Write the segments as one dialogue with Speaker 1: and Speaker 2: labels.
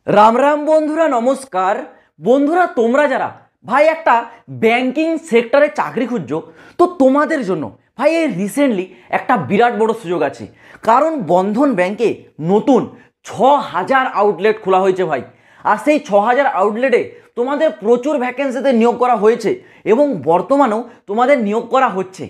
Speaker 1: রাম রাম বন্ধুরা, নমস্কার। বন্ধুরা, তোমরা যারা ভাই একটা ব্যাংকিং সেক্টরে চাকরি খুঁজছো, তো তোমাদের জন্য ভাই এই রিসেন্টলি একটা বিরাট বড় সুযোগ আছে। কারণ বন্ধন ব্যাংকে নতুন 6,000 আউটলেট খোলা হয়েছে ভাই। আর সেই 6,000 আউটলেটে তোমাদের প্রচুর ভ্যাকেন্সিতে নিয়োগ করা হয়েছে এবং বর্তমানেও তোমাদের নিয়োগ করা হচ্ছে,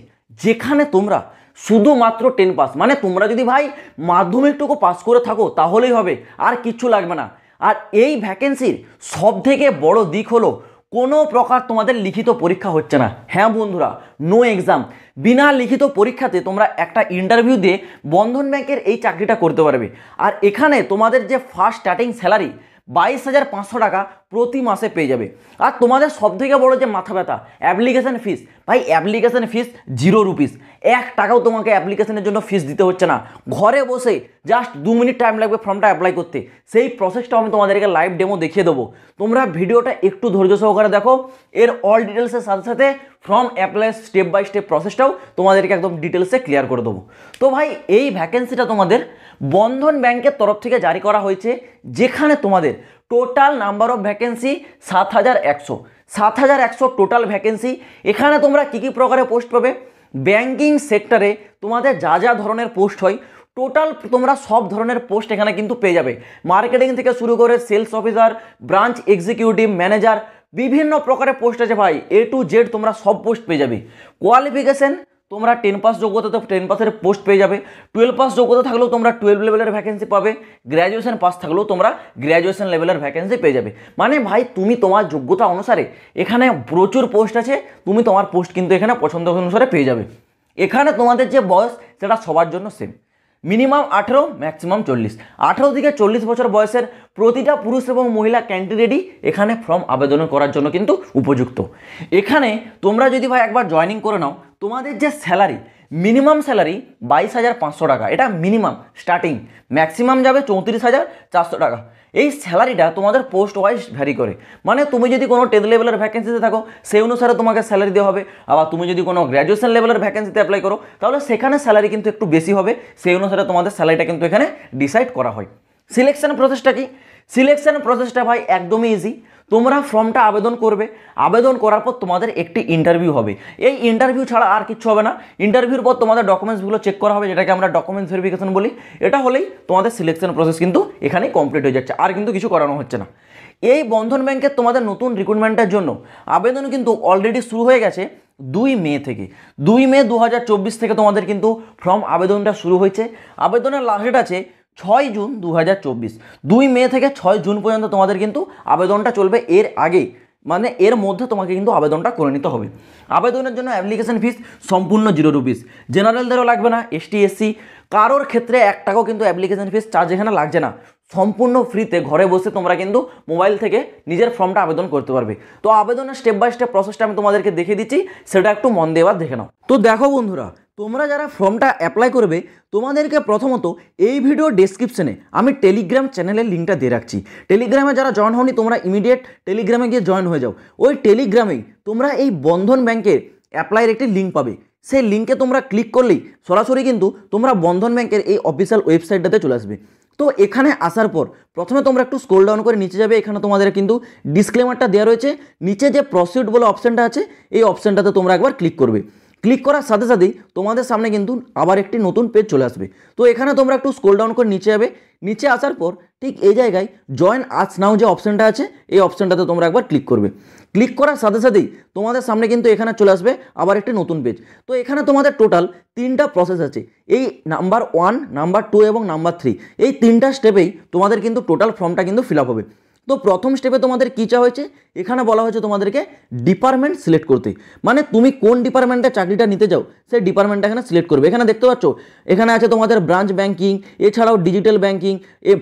Speaker 1: যেখানে তোমরা শুধুমাত্র 10 পাস, মানে তোমরা যদি ভাই মাধ্যমিকটুকু পাস করে থাকো তাহলেই হবে, আর কিচ্ছু লাগবে না। আর এই ভ্যাকেন্সির সব থেকে বড় দিক হলো কোনো প্রকার তোমাদের লিখিত পরীক্ষা হচ্ছে না। হ্যাঁ বন্ধুরা, নো এক্সাম। বিনা লিখিত পরীক্ষাতে তোমরা একটা ইন্টারভিউ দিয়ে বন্ধন ব্যাংকের এই চাকরিটা করতে পারবে। আর এখানে তোমাদের যে ফার্স্ট স্টার্টিং স্যালারি 22,500 টাকা প্রতি মাসে পেয়ে যাবে। আর তোমাদের সবথেকে বড় যে মাথা ব্যথা, অ্যাপ্লিকেশন ফিস। ভাই অ্যাপ্লিকেশন ফিস 0 রুপিস, 1 টাকাও তোমাকে অ্যাপ্লিকেশনের জন্য ফিস দিতে হচ্ছে না। ঘরে বসে জাস্ট 2 মিনিট টাইম লাগবে ফর্মটা অ্যাপ্লাই করতে। সেই প্রসেসটাও আমি তোমাদেরকে লাইভ ডেমো দেখিয়ে দেবো। তোমরা ভিডিওটা একটু ধৈর্য সহকারে দেখো। এর অল ডিটেলসের সাথে সাথে form apply step by step প্রসেসটাও তোমাদেরকে একদম ডিটেলসে ক্লিয়ার করে দেবো। তো ভাই এই ভ্যাকেন্সিটা তোমাদের বন্ধন ব্যাংকের তরফ থেকে জারি করা হয়েছে, যেখানে তোমাদের total number of vacancy 7,100। 7,100 total vacancy. এখানে তোমরা কী কী প্রকারে পোস্ট পাবে? ব্যাংকিং সেক্টরে তোমাদের যা যা ধরনের পোস্ট হয় টোটাল তোমরা সব ধরনের পোস্ট এখানে কিন্তু পেয়ে যাবে। মার্কেটিং থেকে শুরু করে sales officer, branch executive, manager, বিভিন্ন প্রকারের পোস্ট আছে ভাই। A to Z তোমরা সব পোস্ট পেয়ে যাবে। কোয়ালিফিকেশন তোমরা 10 পাস যোগ্যতা, তো 10 পাসের পোস্ট পেয়ে যাবে। 12 পাস যোগ্যতা থাকলেও তোমরা 12 লেভেলের ভ্যাকেন্সি পাবে। গ্র্যাজুয়েশন পাস থাকলেও তোমরা গ্র্যাজুয়েশন লেভেলের ভ্যাকেন্সি পেয়ে যাবে। মানে ভাই তুমি তোমার যোগ্যতা অনুসারে এখানে প্রচুর পোস্ট আছে, তুমি তোমার পোস্ট কিন্তু এখানে পছন্দ অনুসারে পেয়ে যাবে। এখানে তোমাদের যে বয়স সেটা সবার জন্য সেম, মিনিমাম 18, ম্যাক্সিমাম 40। 18 থেকে 40 বছর বয়সের প্রতিটা পুরুষ এবং মহিলা ক্যান্ডিডেটই এখানে ফর্ম আবেদন করার জন্য কিন্তু উপযুক্ত। এখানে তোমরা যদি ভাই একবার জয়েনিং করে নাও, তোমাদের যে স্যালারি, মিনিমাম স্যালারি 22,500 টাকা, এটা মিনিমাম স্টার্টিং। ম্যাক্সিমাম যাবে 34,400 টাকা। এই স্যালারিটা তোমাদের পোস্ট ওয়াইজ ভ্যারি করে। মানে তুমি যদি কোনো 10 লেভেলের ভ্যাকেন্সিতে থাকো সেই অনুসারে তোমাকে স্যালারি দেওয়া হবে। আবার তুমি যদি কোনো গ্র্যাজুয়েশন লেভেলের ভ্যাকেন্সিতে অ্যাপ্লাই করো তাহলে সেখানে স্যালারি কিন্তু একটু বেশি হবে। সেই অনুসারে তোমাদের স্যালারিটা কিন্তু এখানে ডিসাইড করা হয়। সিলেকশন প্রসেসটা কি? সিলেকশন প্রসেসটা ভাই একদমই ইজি। তোমরা ফর্মটা আবেদন করবে, আবেদন করার পর তোমাদের একটি ইন্টারভিউ হবে। এই ইন্টারভিউ ছাড়া আর কিছু হবে না। ইন্টারভিউর পর তোমাদের ডকুমেন্টসগুলো চেক করা হবে, যেটাকে আমরা ডকুমেন্টস ভেরিফিকেশন বলি। এটা হলেই তোমাদের সিলেকশন প্রসেস কিন্তু এখানেই কমপ্লিট হয়ে যাচ্ছে, আর কিন্তু কিছু করানো হচ্ছে না। এই বন্ধন ব্যাংকের তোমাদের নতুন রিক্রুটমেন্টের জন্য আবেদন কিন্তু অলরেডি শুরু হয়ে গেছে 2 মে থেকে। 2 মে 2024 থেকে তোমাদের কিন্তু ফর্ম আবেদনটা শুরু হয়েছে। আবেদনের লাস্ট ডেট আছে 6 জুন 2024। 2 মে থেকে 6 জুন পর্যন্ত তোমাদের কিন্তু আবেদনটা চলবে। এর আগে মানে এর মধ্যে তোমাকে কিন্তু আবেদনটা করে নিতে হবে। আবেদনের জন্য অ্যাপ্লিকেশন ফিস সম্পূর্ণ 0 রুপিস। জেনারেলদেরও লাগবে না, ST SC কারোর ক্ষেত্রে 1 টাকাও কিন্তু অ্যাপ্লিকেশন ফিস চার্জ এখানে লাগছে না। সম্পূর্ণ ফ্রিতে ঘরে বসে তোমরা কিন্তু মোবাইল থেকে নিজের ফর্মটা আবেদন করতে পারবে। তো আবেদনের স্টেপ বাই স্টেপ প্রসেসটা আমি তোমাদেরকে দেখিয়ে দিচ্ছি, সেটা একটু মন দিয়ে এবার দেখে নাও। তো দেখো বন্ধুরা, তোমরা যারা ফর্মটা অ্যাপ্লাই করবে তোমাদেরকে প্রথমত এই ভিডিও ডেসক্রিপশনে আমি টেলিগ্রাম চ্যানেলের লিঙ্কটা দিয়ে রাখছি। টেলিগ্রামে যারা জয়েন হওনি তোমরা ইমিডিয়েট টেলিগ্রামে গিয়ে জয়েন হয়ে যাও। ওই টেলিগ্রামেই তোমরা এই বন্ধন ব্যাংকের অ্যাপ্লাইয়ের একটি লিঙ্ক পাবে। সেই লিঙ্কে তোমরা ক্লিক করলেই সরাসরি কিন্তু তোমরা বন্ধন ব্যাংকের এই অফিসিয়াল ওয়েবসাইটটাতে চলে আসবে। তো এখানে আসার পর প্রথমে তোমরা একটু স্ক্রল ডাউন করে নিচে যাবে। এখানে তোমাদের কিন্তু ডিসক্লেমারটা দেওয়া রয়েছে। নিচে যে প্রসিড বলে অপশানটা আছে এই অপশানটাতে তোমরা একবার ক্লিক করবে। ক্লিক করার সাথে সাথেই তোমাদের সামনে কিন্তু আবার একটি নতুন পেজ চলে আসবে। তো এখানে তোমরা একটু স্ক্রল ডাউন করে নিচে যাবে। নিচে আসার পর ঠিক এই জায়গায় জয়েন আজ নাও যে অপশানটা আছে এই অপশানটাতে তোমরা একবার ক্লিক করবে। ক্লিক করার সাথে সাথেই তোমাদের সামনে কিন্তু এখানে চলে আসবে আবার একটি নতুন পেজ। তো এখানে তোমাদের টোটাল 3টা প্রসেস আছে। এই নাম্বার 1, নাম্বার 2 এবং নাম্বার 3, এই 3টা স্টেপেই তোমাদের কিন্তু টোটাল ফর্মটা কিন্তু ফিল আপ হবে। তো প্রথম স্টেপে তোমাদের কী চাওয়া হয়েছে, এখানে বলা হয়েছে তোমাদেরকে ডিপার্টমেন্ট সিলেক্ট করতে। মানে তুমি কোন ডিপার্টমেন্টে চাকরিটা নিতে চাও সেই ডিপার্টমেন্টটা এখানে সিলেক্ট করবে। এখানে দেখতে পাচ্ছ এখানে আছে তোমাদের ব্রাঞ্চ ব্যাংকিং, এছাড়াও ডিজিটাল ব্যাংকিং,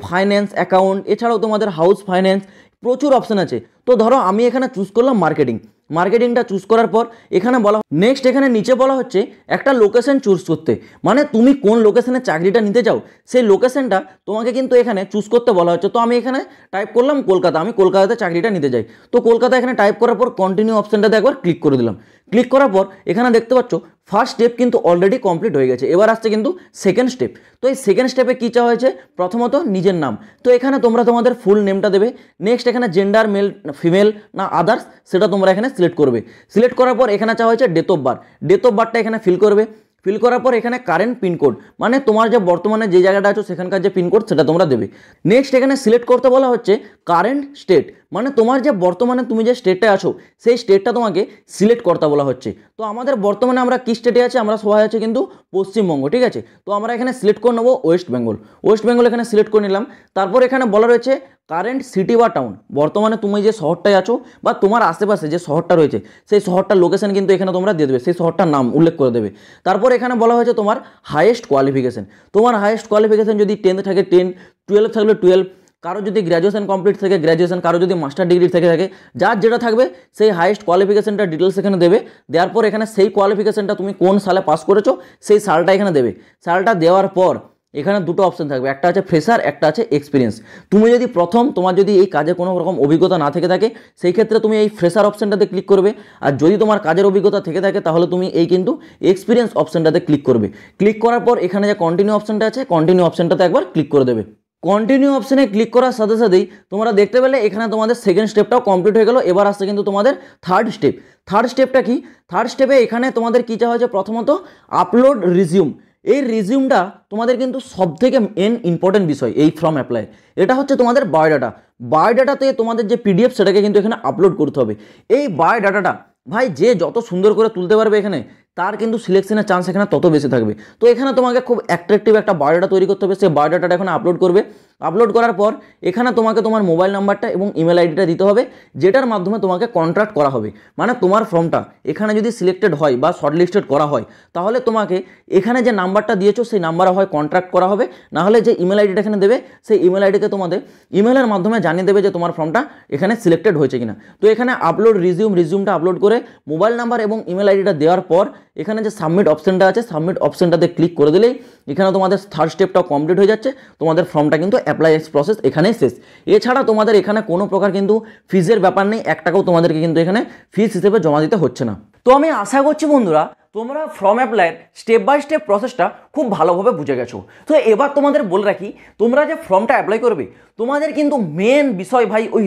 Speaker 1: ফাইন্যান্স, অ্যাকাউন্ট, এছাড়াও তোমাদের হাউস ফাইন্যান্স, প্রচুর অপশান আছে। তো ধরো আমি এখানে চুজ করলাম মার্কেটিং। মার্কেটিংটা চুজ করার পর এখানে বলা নেক্সট, এখানে নিচে বলা হচ্ছে একটা লোকেশন চুজ করতে। মানে তুমি কোন লোকেশনে চাকরিটা নিতে চাও সেই লোকেশনটা তোমাকে কিন্তু এখানে চুজ করতে বলা হচ্ছে। তো আমি এখানে টাইপ করলাম কলকাতা, আমি কলকাতাতে চাকরিটা নিতে চাই। তো কলকাতা এখানে টাইপ করার পর কন্টিনিউ অপশানটাতে একবার ক্লিক করে দিলাম। ক্লিক করার পর এখানে দেখতে পাচ্ছ ফার্স্ট স্টেপ কিন্তু অলরেডি কমপ্লিট হয়ে গেছে, এবার আসছে কিন্তু সেকেন্ড স্টেপ। তো এই সেকেন্ড স্টেপে কী চাওয়া হয়েছে, প্রথমত নিজের নাম, তো এখানে তোমরা তোমাদের ফুল নেমটা দেবে। নেক্সট এখানে জেন্ডার মেল ফিমেল না আদার্স সেটা তোমরা এখানে সিলেক্ট করবে। সিলেক্ট করার পর এখানে চাওয়া হয়েছে date of birth, date of বার্থটা এখানে ফিল করবে। ফিল করার পর এখানে কারেন্ট পিনকোড, মানে তোমার যে বর্তমানে যে জায়গাটা আছো সেখানকার যে পিনকোড সেটা তোমরা দেবে। নেক্সট এখানে সিলেক্ট করতে বলা হচ্ছে কারেন্ট স্টেট, মানে তোমার যে বর্তমানে তুমি যে স্টেটে আছো সেই স্টেটটা তোমাকে সিলেক্ট করতে বলা হচ্ছে। তো আমাদের বর্তমানে আমরা কি স্টেটে আছি, আমরা সবাই আছে কিন্তু পশ্চিমবঙ্গ, ঠিক আছে। তো আমরা এখানে সিলেক্ট করে নেবো ওয়েস্ট বেঙ্গল, ওয়েস্ট বেঙ্গল এখানে সিলেক্ট করে নিলাম। তারপর এখানে বলা রয়েছে কারেন্ট সিটি বা টাউন, বর্তমানে তুমি যে শহরটায় আছো বা তোমার আশেপাশে যে শহরটা রয়েছে সেই শহরটার লোকেশন কিন্তু এখানে তোমরা দিয়ে দেবে, সেই শহরটার নাম উল্লেখ করে দেবে। তারপর এখানে বলা হয়েছে তোমার হাইয়েস্ট কোয়ালিফিকেশন, তোমার হাইয়েস্ট কোয়ালিফিকেশন যদি 10 থাকে 10, 12 থাকলে 12, কারো যদি গ্র্যাজুয়েশন কমপ্লিট থাকে গ্র্যাজুয়েশন, কারো যদি মাস্টার ডিগ্রি থেকে থাকে, যার যেটা থাকবে সেই হাইয়েস্ট কোয়ালিফিকেশনটা ডিটেলস এখানে দেবে। দেওয়ার পর এখানে সেই কোয়ালিফিকেশনটা তুমি কোন সালে পাস করেছো সেই সালটা এখানে দেবে। সালটা দেওয়ার পর এখানে দুটো অপশন থাকবে, একটা আছে ফ্রেশার, একটা আছে এক্সপিরিয়েন্স। তুমি যদি তোমার যদি এই কাজে কোনো রকম অভিজ্ঞতা না থেকে থাকে সেই ক্ষেত্রে তুমি এই ফ্রেশার অপশনটাতে ক্লিক করবে, আর যদি তোমার কাজের অভিজ্ঞতা থেকে থাকে তাহলে তুমি এই কিন্তু এক্সপিরিয়েন্স অপশনটাতে ক্লিক করবে। ক্লিক করার পর এখানে যে কন্টিনিউ অপশনটা আছে কন্টিনিউ অপশনটাতে একবার ক্লিক করে দেবে। কন্টিনিউ অপশনে ক্লিক করার সাথে সাথেই তোমরা দেখতে পেলে এখানে তোমাদের সেকেন্ড স্টেপটাও কমপ্লিট হয়ে গেল। এবার আসছে কিন্তু তোমাদের থার্ড স্টেপ। থার্ড স্টেপটা কি, থার্ড স্টেপে এখানে তোমাদের কী চাওয়া হয়েছে, প্রথমত আপলোড রিজিউম। এই রিজিউমটা তোমাদের কিন্তু সবথেকে মেন ইম্পর্টেন্ট বিষয় এই ফর্ম অ্যাপ্লাই, এটা হচ্ছে তোমাদের বায়োডাটা। বায়োডাটাতে তোমাদের যে পিডিএফ সেটাকে কিন্তু এখানে আপলোড করতে হবে। এই বায়োডাটাটা ভাই যে যত সুন্দর করে তুলতে পারবে এখানে তার কিন্তু সিলেকশনের চান্স এখানে তত বেশি থাকবে। তো এখানে তোমাকে খুব অ্যাট্রাকটিভ একটা বায়োডাটা তৈরি করতে হবে, সেই বায়োডাটাটা এখানে আপলোড করবে। আপলোড করার পর এখানে তোমাকে তোমার মোবাইল নাম্বারটা এবং ইমেল আইডিটা দিতে হবে, যেটার মাধ্যমে তোমাকে কন্ট্রাক্ট করা হবে। মানে তোমার ফর্মটা এখানে যদি সিলেক্টেড হয় বা শর্টলিস্টেড করা হয় তাহলে তোমাকে এখানে যে নাম্বারটা দিয়েছো সেই নাম্বারে হয় কন্ট্রাক্ট করা হবে, না হলে যে ইমেল আইডিটা এখানে দেবে সেই ইমেল আইডিকে তোমাদের ইমেলের মাধ্যমে জানিয়ে দেবে যে তোমার ফর্মটা এখানে সিলেক্টেড হয়েছে কিনা। তো এখানে আপলোড রিজিউমটা আপলোড করে মোবাইল নাম্বার এবং ইমেল আইডিটা দেওয়ার পর এখানে যে সাবমিট অপশনটা আছে সাবমিট অপশনটাতে ক্লিক করে দিলেই এখানে তোমাদের থার্ড স্টেপটাও কমপ্লিট হয়ে যাচ্ছে। তোমাদের ফর্মটা কিন্তু অ্যাপ্লাই প্রসেস এখানেই শেষ। এছাড়া তোমাদের এখানে কোনো প্রকার কিন্তু ফিজের ব্যাপার নেই, 1 টাকাও তোমাদেরকে কিন্তু এখানে ফিজ হিসেবে জমা দিতে হচ্ছে না। তো আমি আশা করছি বন্ধুরা তোমরা ফর্ম অ্যাপ্লাইয়ের স্টেপ বাই স্টেপ প্রসেসটা খুব ভালোভাবে বুঝে গেছো। তো এবার তোমাদের বলে রাখি, তোমরা যে ফর্মটা অ্যাপ্লাই করবে তোমাদের কিন্তু মেন বিষয় ভাই ওই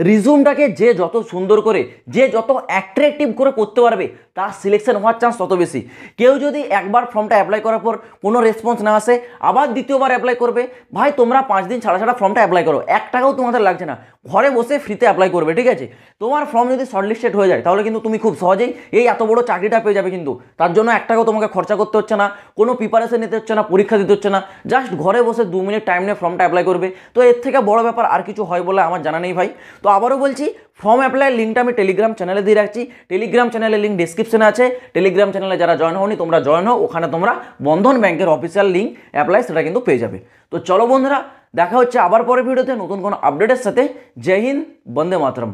Speaker 1: রিজিউমটাকে যে যত সুন্দর করে যে যত অ্যাট্রাকটিভ করে করতে পারবে তার সিলেকশন হওয়ার চান্স তত বেশি। কেউ যদি একবার ফর্মটা অ্যাপ্লাই করার পর কোনো রেসপন্স না আসে আবার দ্বিতীয়বার অ্যাপ্লাই করবে, ভাই তোমরা 5 দিন ছাড়া ফর্মটা অ্যাপ্লাই করো, 1 টাকাও তোমাদের লাগছে না, ঘরে বসে ফ্রিতে অ্যাপ্লাই করবে, ঠিক আছে। তোমার ফর্ম যদি শর্টলিস্টেড হয়ে যায় তাহলে কিন্তু তুমি খুব সহজেই এই এত বড় চাকরিটা পেয়ে যাবে, কিন্তু তার জন্য 1 টাকাও তোমাকে খরচা করতে হচ্ছে না, কোনো প্রিপারেশন নিতে হচ্ছে না, পরীক্ষা দিতে হচ্ছে না, জাস্ট ঘরে বসে 2 মিনিট টাইম নিয়ে ফর্মটা অ্যাপ্লাই করবে। তো এর থেকে বড় ব্যাপার আর কিছু হয় বলে আমার জানা নেই ভাই। তো আবারও বলছি, ফর্ম অ্যাপ্লাইয়ের লিঙ্কটা আমি টেলিগ্রাম চ্যানেলে দিয়ে রাখছি, টেলিগ্রাম চ্যানেলের লিঙ্ক ডিসক্রিপশনে আছে। টেলিগ্রাম চ্যানেলে যারা জয়েন হওনি তোমরা জয়েন হও, ওখানে তোমরা বন্ধন ব্যাংকের অফিসিয়াল লিঙ্ক অ্যাপ্লাই সেটা কিন্তু পেয়ে যাবে। তো চলো বন্ধুরা, দেখা হচ্ছে আবার পরের ভিডিওতে নতুন কোনো আপডেটের সাথে। জয় হিন্দ, বন্দে মাতরম।